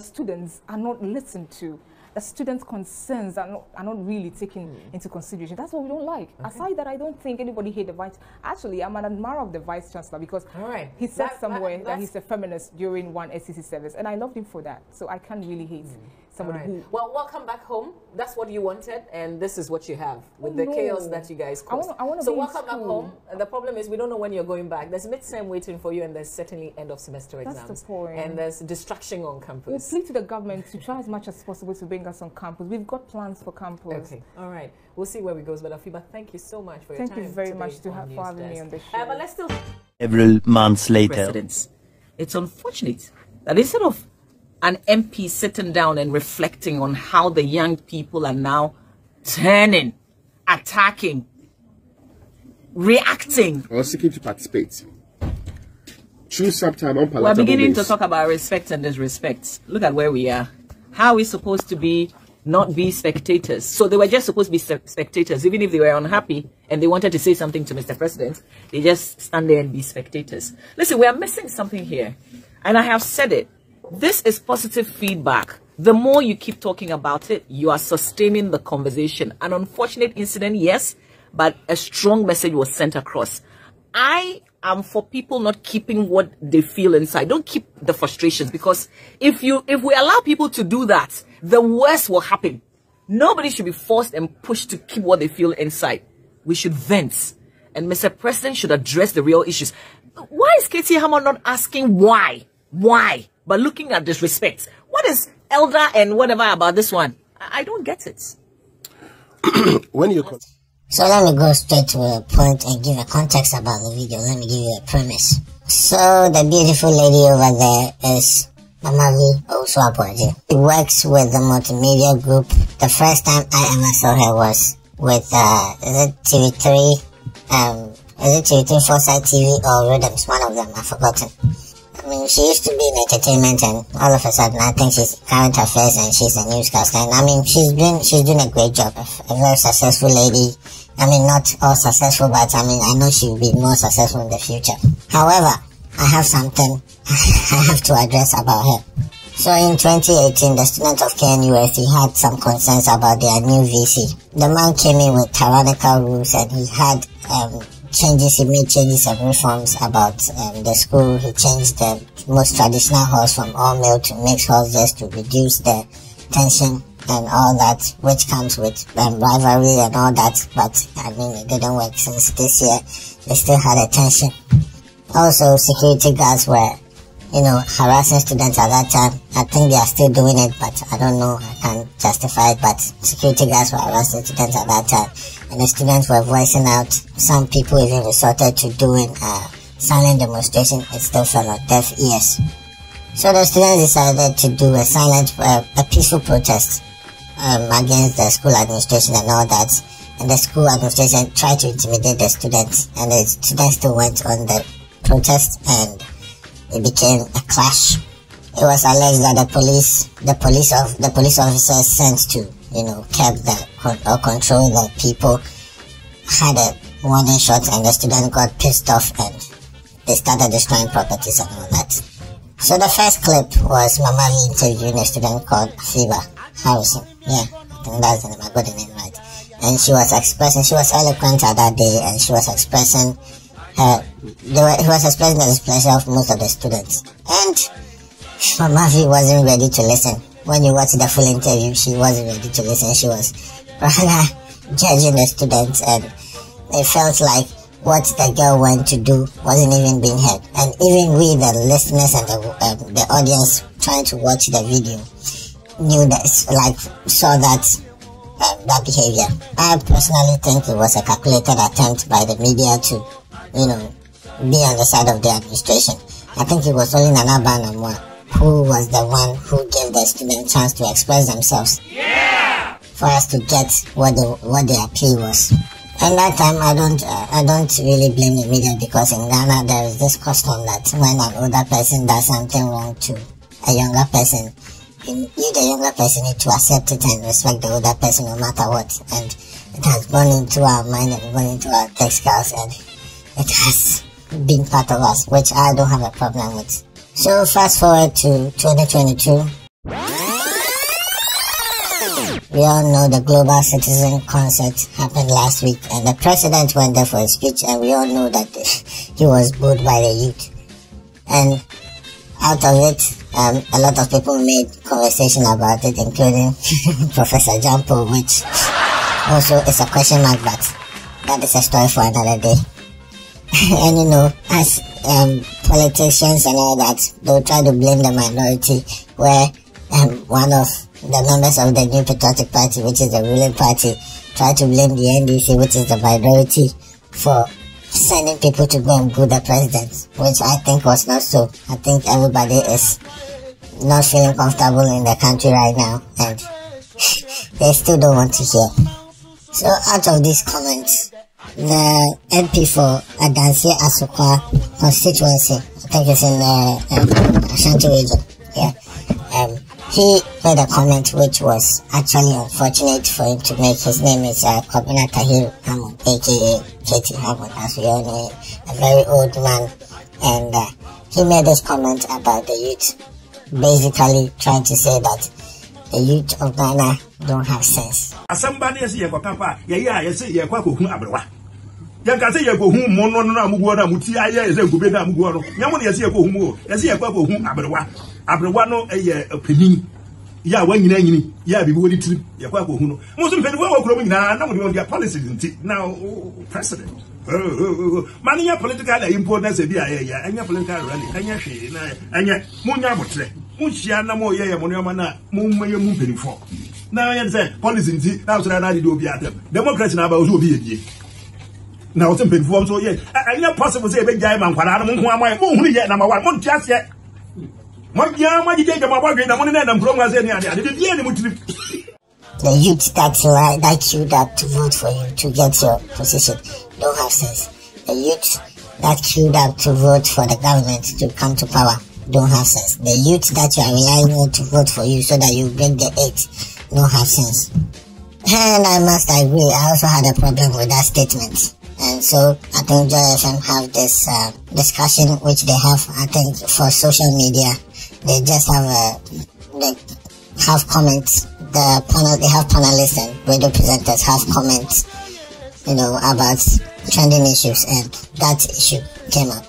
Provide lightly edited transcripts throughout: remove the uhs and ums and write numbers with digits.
students are not listened to. The students' concerns are not really taken into consideration. That's what we don't like. Okay. Aside that, I don't think anybody hate the vice. Actually, I'm an admirer of the vice chancellor because he said somewhere that he's a feminist during one SCC service, and I loved him for that. So I can't really hate somebody who. Well, welcome back home. That's what you wanted, and this is what you have with the chaos that you guys caused. So welcome back home. The problem is we don't know when you're going back. There's midterm waiting for you, and there's certainly end of semester exams. That's the point. And there's distraction on campus. We'll plead to the government to try as much as possible to bring us on campus. We've got plans for campus. Okay, all right. We'll see where we go. But Afiba, thank you so much for your time. Thank you very much for having me on the show. But let's still. Several months later, Presidents. It's unfortunate that instead of an MP sitting down and reflecting on how the young people are now turning, attacking, reacting, or seeking to participate. Choose sometime unpalatable. We're beginning to talk about respect and disrespect. Look at where we are. How are we supposed to be, not be spectators? So they were just supposed to be spectators, even if they were unhappy and they wanted to say something to Mr. President. They just stand there and be spectators. Listen, we are missing something here. And I have said it. This is positive feedback. The more you keep talking about it, you are sustaining the conversation. An unfortunate incident, yes, but a strong message was sent across. I am for people not keeping what they feel inside. Don't keep the frustrations, because if we allow people to do that, the worst will happen. Nobody should be forced and pushed to keep what they feel inside. We should vent. And Mr. President should address the real issues. Why is Katie Hammer not asking why? Why? But looking at disrespect. What is elder and whatever about this one? I don't get it. When you... So let me go straight to a point and give a context about the video. Let me give you a premise. So the beautiful lady over there is Mamavi Owusu Aboagye. She works with the multimedia group. The first time I ever saw her was with is it TV3? Is it TV3 Foresight TV or Rhythms? One of them, I've forgotten. I mean, she used to be in entertainment, and all of a sudden I think she's current affairs and she's a newscaster. And I mean, she's doing a great job. A very successful lady. I mean, not all successful, but I mean, I know she will be more successful in the future. However, I have something I have to address about her. So in 2018, the students of KNUST had some concerns about their new VC. The man came in with tyrannical rules, and he had he made changes and reforms about the school. He changed the most traditional halls from all male to mixed halls just to reduce the tension and all that, which comes with rivalry and all that. But I mean, it didn't work since this year. They still had a tension. Also, security guards were, harassing students at that time. I think they are still doing it, but I don't know. I can't justify it. But security guards were harassing students at that time, and the students were voicing out. Some people even resorted to doing silent demonstration. It still fell on deaf ears. So the students decided to do a peaceful protest against the school administration and all that. And the school administration tried to intimidate the students, and the students still went on the protest, and it became a clash. It was alleged that the police officers sent to, control the people had a warning shot, and the student got pissed off and they started destroying properties and all that. So the first clip was Mamavi interviewing a student called Afiba Harrison. Yeah, I think that's the name, I got the name right. And she was eloquent at that day, and she was expressing he was expressing the displeasure of most of the students. And Mamavi wasn't ready to listen. When you watch the full interview, she wasn't ready to listen. She was rather judging the students, and it felt like what the girl went to do wasn't even being heard. And even we, the listeners and the audience trying to watch the video, knew that, saw that behavior. I personally think it was a calculated attempt by the media to, be on the side of the administration. I think it was only Nana Banamwa who was the one who gave the students a chance to express themselves. Yeah! For us to get what their plea was. And that time, I don't really blame the media, because in Ghana there is this custom that when an older person does something wrong to a younger person, you the younger person need to accept it and respect the older person no matter what. And it has gone into our mind and gone into our textiles, and it has been part of us, which I don't have a problem with. So fast forward to 2022. We all know the Global Citizen Concert happened last week, and the president went there for a speech, and we all know that he was booed by the youth. And out of it, a lot of people made conversation about it, including Professor Jampo, which also is a question mark, but that is a story for another day. And you know, as politicians and all that, they'll try to blame the minority, where one of the members of the New Patriotic Party, which is the ruling party, tried to blame the NDC, which is the minority, for sending people to go and boo the president, which I think was not so. I think everybody is not feeling comfortable in the country right now, and they still don't want to hear. So out of these comments, the MP for Adansi Asokwa constituency, I think it's in the Ashanti region, yeah, he made a comment which was actually unfortunate for him to make. His name is Kwabena Tahir Hammond, aka Katie Hammond, as we all know, a very old man, and he made this comment about the youth, basically trying to say that the youth of Ghana don't have sense. Yanka say go hu mo no na mugo na muti aye eze go be na mugo no nyamo na yesi go hu mo yesi go hu abrewa no eye penin ya wa nyina nyini ya bibi woni tiri ya kwa go hu no mo so mpeni wo kuro mo nyina na mo de their policies nti now president mani ya political importance bi aye ya anya political rally anya hwe na anya mo nya botre mo hia na mo ye mo no ma na mo maye mu mpeni fo na ya say policy nti na so na de obi atem democracy na ba so obi yedie. Now, what's in form so yet? I know possible say a big guy man, but I don't know who yet number one. What just yet? What young man you take about the money and programs any other? I didn't hear them. The youth that queued up to vote for you to get your position don't have sense. The youth that queued up to vote for the government to come to power don't have sense. The youth that you are relying on to vote for you so that you break the 8 don't have sense. And I must agree, I also had a problem with that statement. And so I think Joy FM have this discussion which they have, I think, for social media. They just have they have comments. They have panelists and radio presenters have comments, you know, about trending issues, and that issue came up.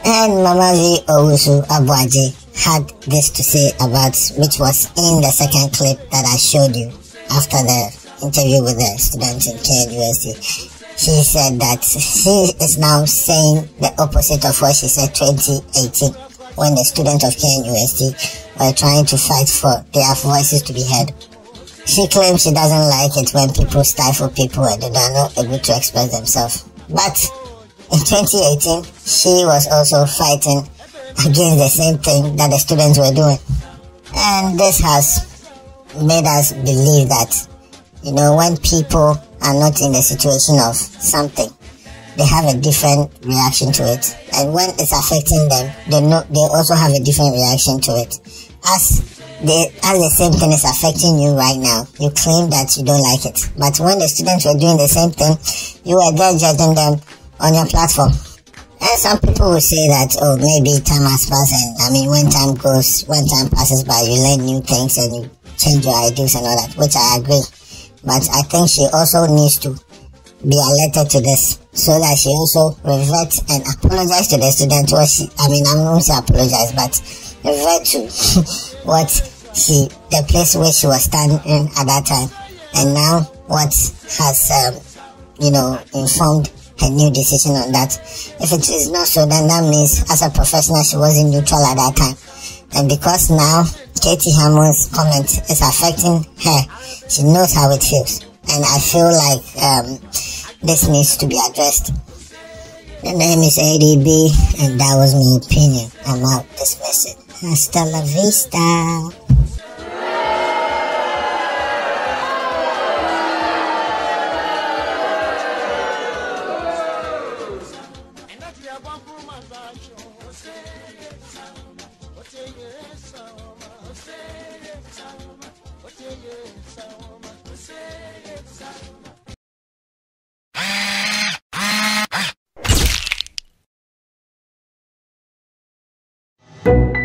And Mamavi Owusu Aboagye had this to say about, which was in the second clip that I showed you after the interview with the students in KNUST. She said that she is now saying the opposite of what she said 2018 when the students of KNUST were trying to fight for their voices to be heard. She claims she doesn't like it when people stifle people and they are not able to express themselves. But in 2018, she was also fighting against the same thing that the students were doing. And this has made us believe that, you know, when people are not in the situation of something, they have a different reaction to it, and when it's affecting them, they also have a different reaction to it. As the same thing is affecting you right now, you claim that you don't like it, but when the students were doing the same thing, you were there judging them on your platform. And some people will say that, oh, maybe time has passed, and I mean, when time passes by, you learn new things and you change your ideas and all that, which I agree. But I think she also needs to be alerted to this, so that she also reverts and apologize to the student. I won't say apologize, but revert to the place where she was standing at that time, and now what has, informed her new decision on that. If it is not so, then that means as a professional she wasn't neutral at that time. And because now Katie Hammond's comment is affecting her, she knows how it feels. And I feel like this needs to be addressed. The name is ADB, and that was my opinion. I'm out dismissing. Hasta la vista. you